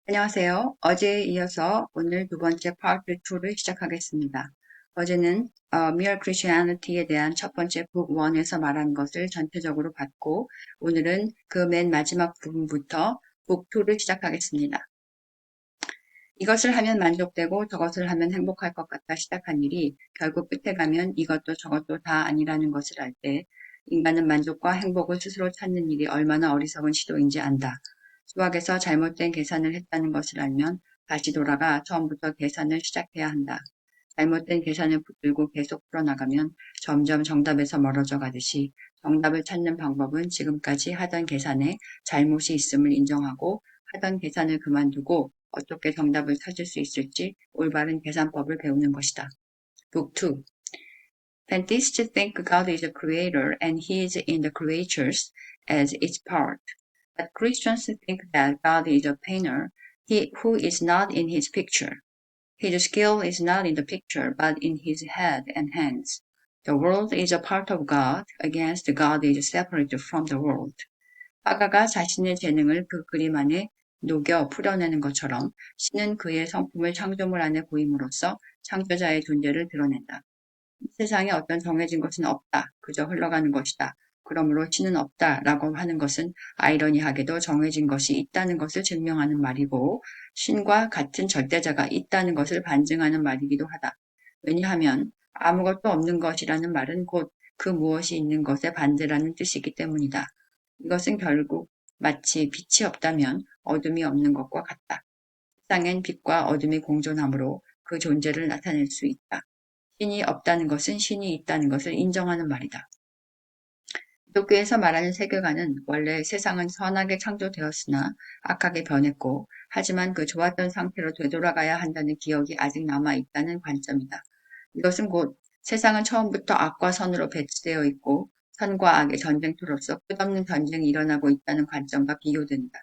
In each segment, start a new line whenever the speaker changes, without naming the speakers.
안녕하세요. 어제에 이어서 오늘 두 번째 파트 2를 시작하겠습니다. 어제는 Mere Christianity에 대한 첫 번째 북 1에서 말한 것을 전체적으로 봤고, 오늘은 그 맨 마지막 부분부터 북 2를 시작하겠습니다. 이것을 하면 만족되고 저것을 하면 행복할 것 같아 시작한 일이 결국 끝에 가면 이것도 저것도 다 아니라는 것을 알 때 인간은 만족과 행복을 스스로 찾는 일이 얼마나 어리석은 시도인지 안다. 수학에서 잘못된 계산을 했다는 것을 알면 다시 돌아가 처음부터 계산을 시작해야 한다. 잘못된 계산을 붙들고 계속 풀어나가면 점점 정답에서 멀어져 가듯이 정답을 찾는 방법은 지금까지 하던 계산에 잘못이 있음을 인정하고 하던 계산을 그만두고 어떻게 정답을 찾을 수 있을지 올바른 계산법을 배우는 것이다. Book 2. Pantheists think God is a creator and he is in the creatures as its part. But Christians think that God is a painter who is not in his picture. His skill is not in the picture, but in his head and hands. The world is a part of God, against God is separate from the world. 화가가 자신의 재능을 그 그림 안에 녹여 풀어내는 것처럼 신은 그의 성품을 창조물 안에 보임으로써 창조자의 존재를 드러낸다. 이 세상에 어떤 정해진 것은 없다. 그저 흘러가는 것이다. 그러므로 신은 없다라고 하는 것은 아이러니하게도 정해진 것이 있다는 것을 증명하는 말이고 신과 같은 절대자가 있다는 것을 반증하는 말이기도 하다. 왜냐하면 아무것도 없는 것이라는 말은 곧 그 무엇이 있는 것의 반대라는 뜻이기 때문이다. 이것은 결국 마치 빛이 없다면 어둠이 없는 것과 같다. 세상엔 빛과 어둠이 공존하므로 그 존재를 나타낼 수 있다. 신이 없다는 것은 신이 있다는 것을 인정하는 말이다. 기독교에서 말하는 세계관은 원래 세상은 선하게 창조되었으나 악하게 변했고 하지만 그 좋았던 상태로 되돌아가야 한다는 기억이 아직 남아있다는 관점이다. 이것은 곧 세상은 처음부터 악과 선으로 배치되어 있고 선과 악의 전쟁터로서 끝없는 전쟁이 일어나고 있다는 관점과 비교된다.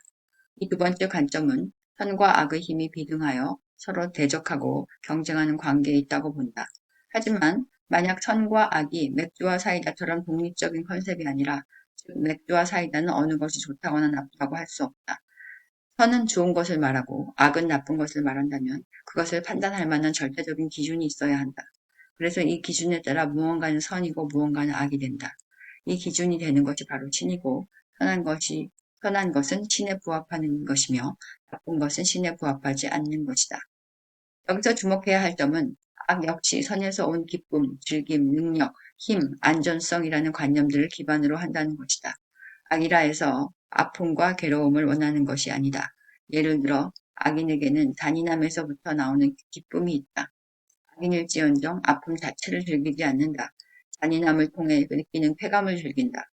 이 두 번째 관점은 선과 악의 힘이 비등하여 서로 대적하고 경쟁하는 관계에 있다고 본다. 하지만 만약 선과 악이 맥주와 사이다처럼 독립적인 컨셉이 아니라 즉 맥주와 사이다는 어느 것이 좋다거나 나쁘다고 할 수 없다. 선은 좋은 것을 말하고 악은 나쁜 것을 말한다면 그것을 판단할 만한 절대적인 기준이 있어야 한다. 그래서 이 기준에 따라 무언가는 선이고 무언가는 악이 된다. 이 기준이 되는 것이 바로 신이고 선한 것은 신에 부합하는 것이며 나쁜 것은 신에 부합하지 않는 것이다. 여기서 주목해야 할 점은 악 역시 선에서 온 기쁨, 즐김, 능력, 힘, 안전성이라는 관념들을 기반으로 한다는 것이다. 악이라 해서 아픔과 괴로움을 원하는 것이 아니다. 예를 들어 악인에게는 잔인함에서부터 나오는 기쁨이 있다. 악인일지언정 아픔 자체를 즐기지 않는다. 잔인함을 통해 느끼는 쾌감을 즐긴다.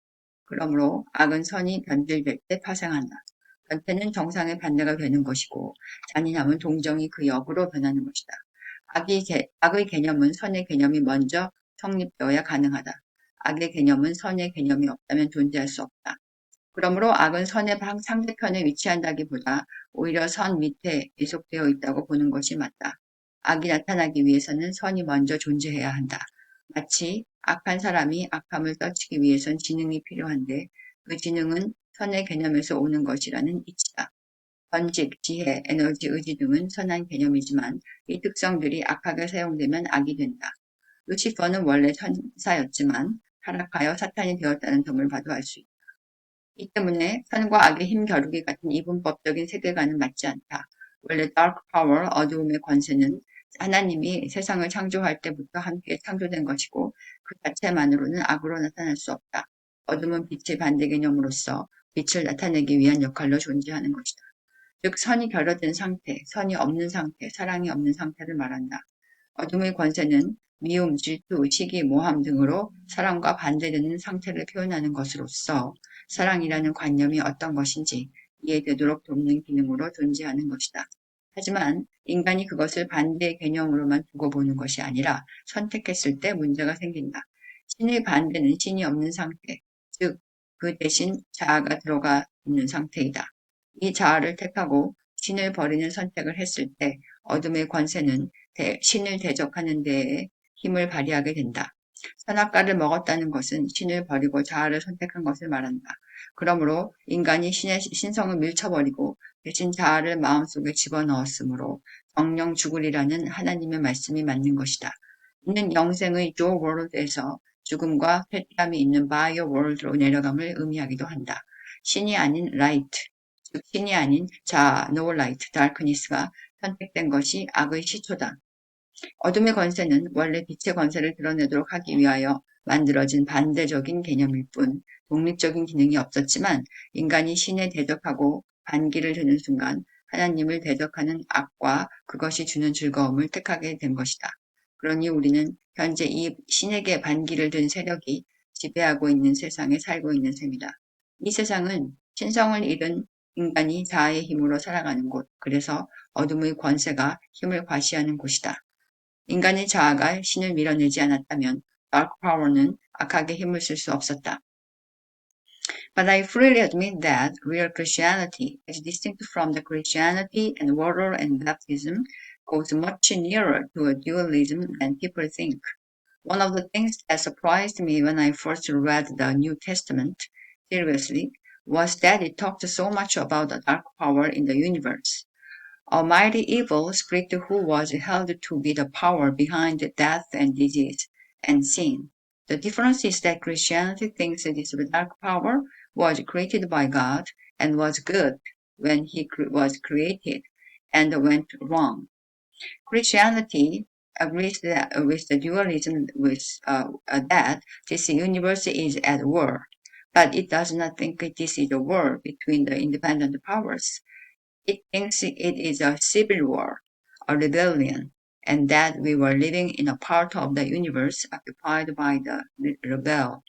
그러므로 악은 선이 변질될 때 파생한다. 변태는 정상의 반대가 되는 것이고 잔인함은 동정이 그 역으로 변하는 것이다. 악의 개념은 선의 개념이 먼저 성립되어야 가능하다. 악의 개념은 선의 개념이 없다면 존재할 수 없다. 그러므로 악은 선의 상대편에 위치한다기보다 오히려 선 밑에 계속되어 있다고 보는 것이 맞다. 악이 나타나기 위해서는 선이 먼저 존재해야 한다. 마치 악한 사람이 악함을 떨치기 위해선 지능이 필요한데 그 지능은 선의 개념에서 오는 것이라는 이치다. 번직, 지혜, 에너지, 의지 등은 선한 개념이지만 이 특성들이 악하게 사용되면 악이 된다. 루시퍼는 원래 천사였지만 타락하여 사탄이 되었다는 점을 봐도 알 수 있다. 이 때문에 선과 악의 힘겨루기 같은 이분법적인 세계관은 맞지 않다. 원래 dark power, 어두움의 권세는 하나님이 세상을 창조할 때부터 함께 창조된 것이고 그 자체만으로는 악으로 나타날 수 없다. 어둠은 빛의 반대 개념으로서 빛을 나타내기 위한 역할로 존재하는 것이다. 즉 선이 결여된 상태, 선이 없는 상태, 사랑이 없는 상태를 말한다. 어둠의 권세는 미움, 질투, 시기, 모함 등으로 사랑과 반대되는 상태를 표현하는 것으로서 사랑이라는 관념이 어떤 것인지 이해되도록 돕는 기능으로 존재하는 것이다. 하지만 인간이 그것을 반대의 개념으로만 두고 보는 것이 아니라 선택했을 때 문제가 생긴다. 신의 반대는 신이 없는 상태, 즉 그 대신 자아가 들어가 있는 상태이다. 이 자아를 택하고 신을 버리는 선택을 했을 때 어둠의 권세는 신을 대적하는 데에 힘을 발휘하게 된다. 선악과를 먹었다는 것은 신을 버리고 자아를 선택한 것을 말한다. 그러므로 인간이 신의 신성을 밀쳐버리고 대신 자아를 마음속에 집어넣었으므로 정령 죽으리라는 하나님의 말씀이 맞는 것이다. 이는 영생의 조 월드에서 죽음과 회피함이 있는 바이오 월드로 내려감을 의미하기도 한다. 신이 아닌 라이트, 즉 신이 아닌 자아, 노 라이트, 다크니스가 선택된 것이 악의 시초다. 어둠의 권세는 원래 빛의 권세를 드러내도록 하기 위하여 만들어진 반대적인 개념일 뿐 독립적인 기능이 없었지만 인간이 신에 대적하고 반기를 드는 순간 하나님을 대적하는 악과 그것이 주는 즐거움을 택하게 된 것이다. 그러니 우리는 현재 이 신에게 반기를 든 세력이 지배하고 있는 세상에 살고 있는 셈이다. 이 세상은 신성을 잃은 인간이 자아의 힘으로 살아가는 곳, 그래서 어둠의 권세가 힘을 과시하는 곳이다. 인간의 자아가 신을 밀어내지 않았다면 Dark Power는 악하게 힘을 쓸 수 없었다. But I freely admit that real Christianity, as distinct from the Christianity and water and baptism, goes much nearer to a dualism than people think. One of the things that surprised me when I first read the New Testament seriously was that it talked so much about the dark power in the universe. A mighty evil spirit who was held to be the power behind death and disease and sin. The difference is that Christianity thinks this dark power was created by God and was good when he was created and went wrong. Christianity agrees with the dualism that this universe is at war, but it does not think this is a war between the independent powers. It thinks it is a civil war, a rebellion, and that we were living in a part of the universe occupied by the rebel.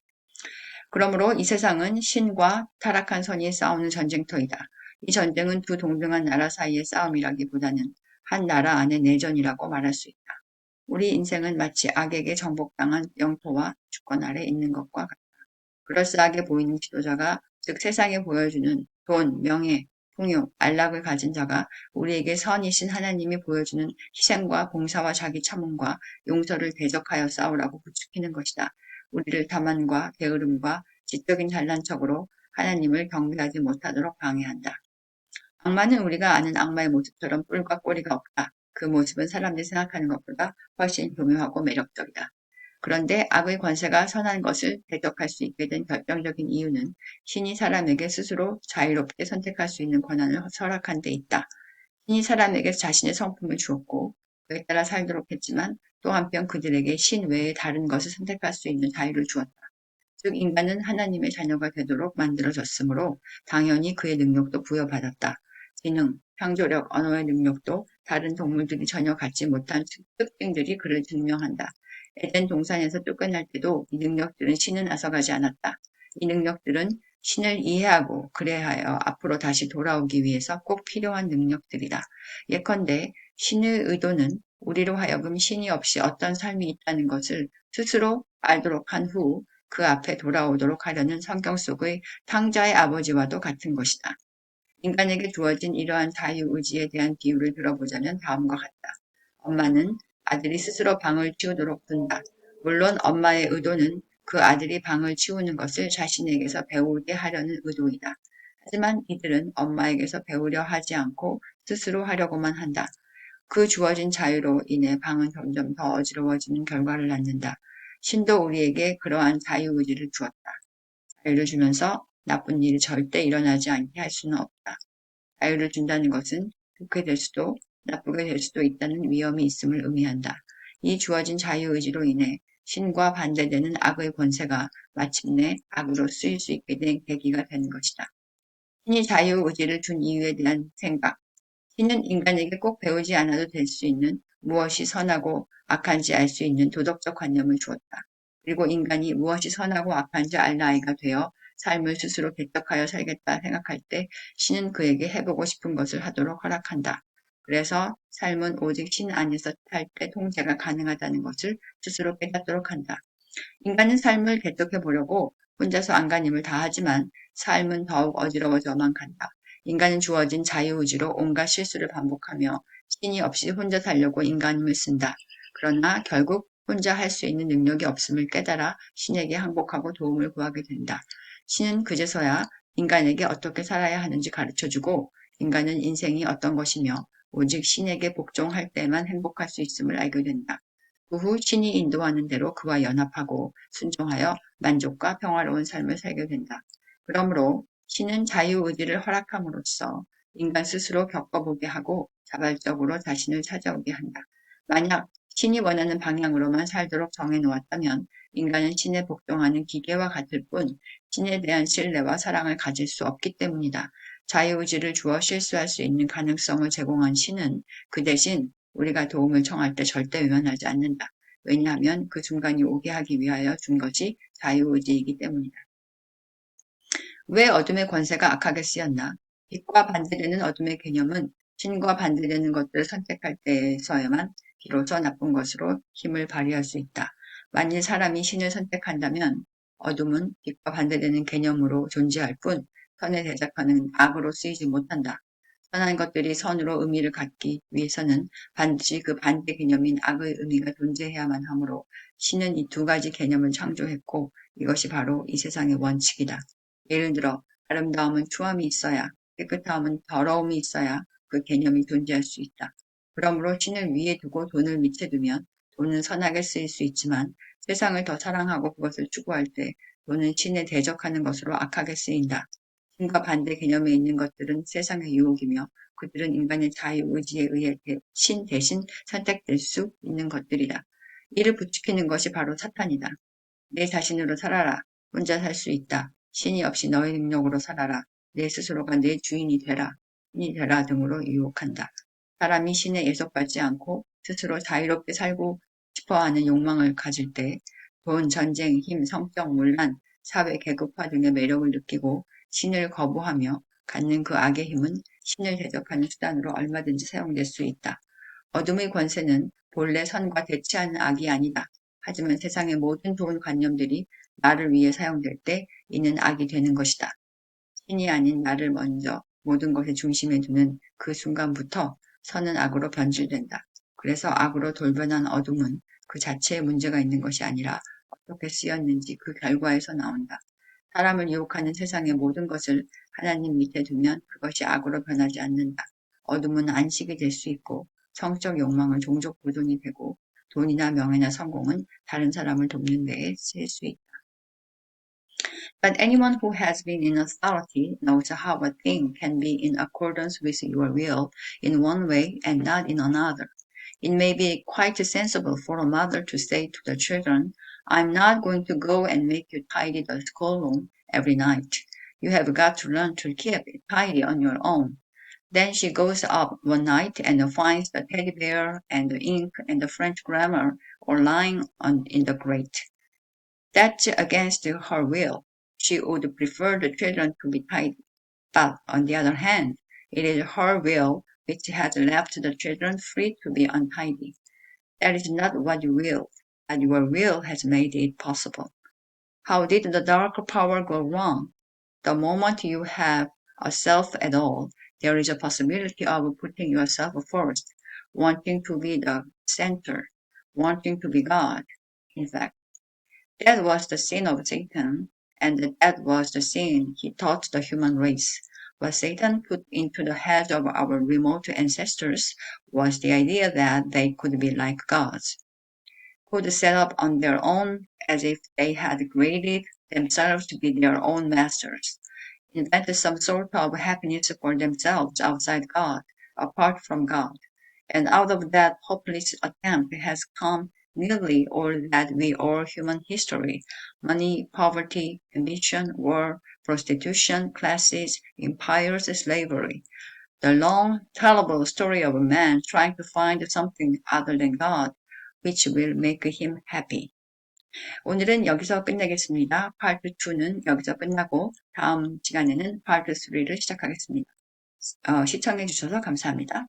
그러므로 이 세상은 신과 타락한 선이 싸우는 전쟁터이다. 이 전쟁은 두 동등한 나라 사이의 싸움이라기보다는 한 나라 안의 내전이라고 말할 수 있다. 우리 인생은 마치 악에게 정복당한 영토와 주권 아래 있는 것과 같다. 그럴싸하게 보이는 지도자가, 즉 세상에 보여주는 돈, 명예, 풍요, 안락을 가진 자가 우리에게 선이신 하나님이 보여주는 희생과 봉사와 자기 참음과 용서를 대적하여 싸우라고 부추기는 것이다. 우리를 다만과 게으름과 지적인 잘난 척으로 하나님을 경배하지 못하도록 방해한다. 악마는 우리가 아는 악마의 모습처럼 뿔과 꼬리가 없다. 그 모습은 사람들이 생각하는 것보다 훨씬 교묘하고 매력적이다. 그런데 악의 권세가 선한 것을 대적할 수 있게 된 결정적인 이유는 신이 사람에게 스스로 자유롭게 선택할 수 있는 권한을 허락한 데 있다. 신이 사람에게 자신의 성품을 주었고 그에 따라 살도록 했지만 또 한편 그들에게 신 외에 다른 것을 선택할 수 있는 자유를 주었다. 즉 인간은 하나님의 자녀가 되도록 만들어졌으므로 당연히 그의 능력도 부여받았다. 지능, 창조력, 언어의 능력도 다른 동물들이 전혀 갖지 못한 특징들이 그를 증명한다. 에덴 동산에서 쫓겨날 때도 이 능력들은 신은 앗아가지 않았다. 이 능력들은 신을 이해하고 그래하여 앞으로 다시 돌아오기 위해서 꼭 필요한 능력들이다. 예컨대 신의 의도는 우리로 하여금 신이 없이 어떤 삶이 있다는 것을 스스로 알도록 한 후 그 앞에 돌아오도록 하려는 성경 속의 탕자의 아버지와도 같은 것이다. 인간에게 주어진 이러한 자유의지에 대한 비유를 들어보자면 다음과 같다. 엄마는 아들이 스스로 방을 치우도록 둔다. 물론 엄마의 의도는 그 아들이 방을 치우는 것을 자신에게서 배우게 하려는 의도이다. 하지만 이들은 엄마에게서 배우려 하지 않고 스스로 하려고만 한다. 그 주어진 자유로 인해 방은 점점 더 어지러워지는 결과를 낳는다. 신도 우리에게 그러한 자유의지를 주었다. 자유를 주면서 나쁜 일이 절대 일어나지 않게 할 수는 없다. 자유를 준다는 것은 좋게 될 수도 나쁘게 될 수도 있다는 위험이 있음을 의미한다. 이 주어진 자유의지로 인해 신과 반대되는 악의 권세가 마침내 악으로 쓰일 수 있게 된 계기가 되는 것이다. 신이 자유의지를 준 이유에 대한 생각. 신은 인간에게 꼭 배우지 않아도 될 수 있는 무엇이 선하고 악한지 알 수 있는 도덕적 관념을 주었다. 그리고 인간이 무엇이 선하고 악한지 알 나이가 되어 삶을 스스로 개척하여 살겠다 생각할 때 신은 그에게 해보고 싶은 것을 하도록 허락한다. 그래서 삶은 오직 신 안에서 살 때 통제가 가능하다는 것을 스스로 깨닫도록 한다. 인간은 삶을 개척해 보려고 혼자서 안간힘을 다하지만 삶은 더욱 어지러워져만 간다. 인간은 주어진 자유의지로 온갖 실수를 반복하며 신이 없이 혼자 살려고 인간힘을 쓴다. 그러나 결국 혼자 할 수 있는 능력이 없음을 깨달아 신에게 항복하고 도움을 구하게 된다. 신은 그제서야 인간에게 어떻게 살아야 하는지 가르쳐주고 인간은 인생이 어떤 것이며 오직 신에게 복종할 때만 행복할 수 있음을 알게 된다. 그 후 신이 인도하는 대로 그와 연합하고 순종하여 만족과 평화로운 삶을 살게 된다. 그러므로 신은 자유의지를 허락함으로써 인간 스스로 겪어보게 하고 자발적으로 자신을 찾아오게 한다. 만약 신이 원하는 방향으로만 살도록 정해놓았다면 인간은 신에 복종하는 기계와 같을 뿐 신에 대한 신뢰와 사랑을 가질 수 없기 때문이다. 자유의지를 주어 실수할 수 있는 가능성을 제공한 신은 그 대신 우리가 도움을 청할 때 절대 외면하지 않는다. 왜냐하면 그 순간이 오게 하기 위하여 준 것이 자유의지이기 때문이다. 왜 어둠의 권세가 악하게 쓰였나? 빛과 반대되는 어둠의 개념은 신과 반대되는 것들을 선택할 때에서야만 비로소 나쁜 것으로 힘을 발휘할 수 있다. 만일 사람이 신을 선택한다면 어둠은 빛과 반대되는 개념으로 존재할 뿐 선에 대적하는 악으로 쓰이지 못한다. 선한 것들이 선으로 의미를 갖기 위해서는 반드시 그 반대 개념인 악의 의미가 존재해야만 하므로 신은 이 두 가지 개념을 창조했고 이것이 바로 이 세상의 원칙이다. 예를 들어 아름다움은 추함이 있어야 깨끗함은 더러움이 있어야 그 개념이 존재할 수 있다. 그러므로 신을 위에 두고 돈을 밑에 두면 돈은 선하게 쓰일 수 있지만 세상을 더 사랑하고 그것을 추구할 때 돈은 신에 대적하는 것으로 악하게 쓰인다. 신과 반대 개념에 있는 것들은 세상의 유혹이며 그들은 인간의 자유의지에 의해 신 대신 선택될 수 있는 것들이다. 이를 부추기는 것이 바로 사탄이다. 내 자신으로 살아라. 혼자 살 수 있다. 신이 없이 너의 능력으로 살아라. 내 스스로가 내 주인이 되라. 신이 되라 등으로 유혹한다. 사람이 신에 예속받지 않고 스스로 자유롭게 살고 싶어하는 욕망을 가질 때 돈, 전쟁, 힘, 성적, 문란, 사회 계급화 등의 매력을 느끼고 신을 거부하며 갖는 그 악의 힘은 신을 대적하는 수단으로 얼마든지 사용될 수 있다. 어둠의 권세는 본래 선과 대치하는 악이 아니다. 하지만 세상의 모든 좋은 관념들이 나를 위해 사용될 때 이는 악이 되는 것이다. 신이 아닌 나를 먼저 모든 것의 중심에 두는 그 순간부터 선은 악으로 변질된다. 그래서 악으로 돌변한 어둠은 그 자체에 문제가 있는 것이 아니라 어떻게 쓰였는지 그 결과에서 나온다. 사람을 유혹하는 세상의 모든 것을 하나님 밑에 두면 그것이 악으로 변하지 않는다. 어둠은 안식이 될 수 있고 성적 욕망은 종족 보존이 되고 돈이나 명예나 성공은 다른 사람을 돕는 데에 쓰일 수 있다. But anyone who has been in authority knows how a thing can be in accordance with your will in one way and not in another. It may be quite sensible for a mother to say to the children, I'm not going to go and make you tidy the schoolroom every night. You have got to learn to keep it tidy on your own. Then she goes up one night and finds the teddy bear and the ink and the French grammar all lying in the grate. That's against her will. She would prefer the children to be tidy. But, on the other hand, it is her will which has left the children free to be untidy. That is not what you willed, but your will has made it possible. How did the dark power go wrong? The moment you have a self at all, there is a possibility of putting yourself first, wanting to be the center, wanting to be God. In fact, that was the sin of Satan, and that was the sin he taught the human race. What Satan put into the heads of our remote ancestors was the idea that they could be like gods, could set up on their own as if they had created themselves to be their own masters, invented some sort of happiness for themselves outside God, apart from God. And out of that hopeless attempt has come nearly all that we owe human history: money, poverty, ambition, war, prostitution, classes, empires, slavery. The long, terrible story of a man trying to find something other than God, which will make him happy. 오늘은 여기서 끝내겠습니다. 파트 2는 여기서 끝나고 다음 시간에는 파트 3를 시작하겠습니다. 시청해 주셔서 감사합니다.